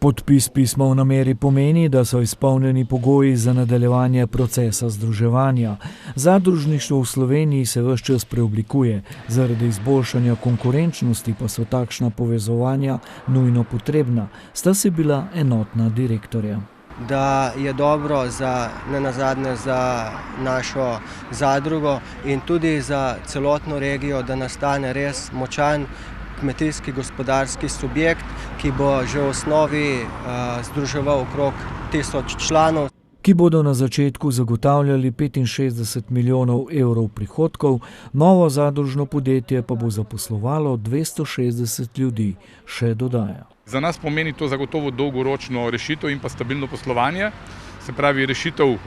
Podpis pisma o nameri pomeni, da so izpolnjeni pogoji za nadaljevanje procesa združevanja. Zadružništvo v Sloveniji se ves čas preoblikuje, zaradi izboljšanja konkurenčnosti pa so takšna povezovanja nujno potrebna, sta si bila enotna direktorja. Da je dobro nenazadnje za našo zadrugo in tudi za celotno regijo, da nastane res močan kmetijski gospodarski subjekt, ki bo že v osnovi združeval okrog 1000 članov. Ki bodo na začetku zagotavljali 65 milijonov evrov prihodkov, novo zadružno podjetje pa bo zaposlovalo 260 ljudi, še dodaja. Za nas pomeni to zagotovo dolgoročno rešitev in pa stabilno poslovanje. Se pravi rešitev,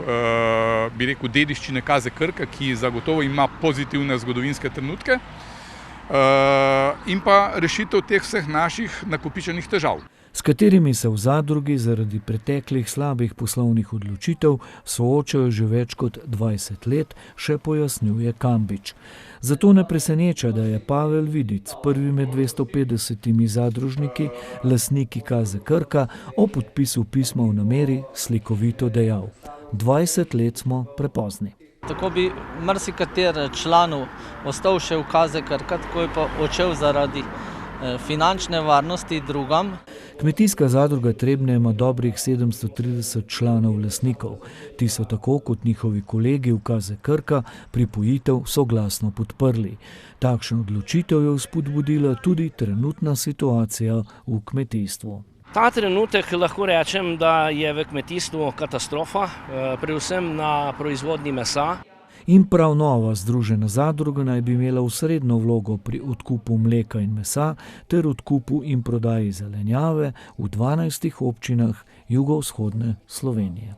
bi rekel, dediščine Kaze Krka, ki zagotovo ima pozitivne zgodovinske trenutke, in pa rešitev teh vseh naših nakopičenih težav, s katerimi se v zadrugi zaradi preteklih slabih poslovnih odločitev soočajo že več kot 20 let, še pojasnjuje Kambič. Zato ne preseneča, da je Pavel Vidic, prvi med 250 zadružniki, lastniki Kaze Krka, o podpisu pisma o nameri slikovito dejal: 20 let smo prepozni. Tako bi marsikater članov ostal še v Kaze Krka, tako je pa odšel zaradi finančne varnosti drugam. Kmetijska zadruga Trebnje ima dobrih 730 članov lastnikov. Ti so tako kot njihovi kolegi v Kaze Krka pripojitev soglasno podprli. Takšno odločitev je vzpodbudila tudi trenutna situacija v kmetijstvu. Ta trenutek lahko rečem, da je v kmetijstvu katastrofa, predvsem na proizvodnji mesa. In prav nova združena zadruga naj bi imela osrednjo vlogo pri odkupu mleka in mesa ter odkupu in prodaji zelenjave v 12 občinah jugovzhodne Slovenije.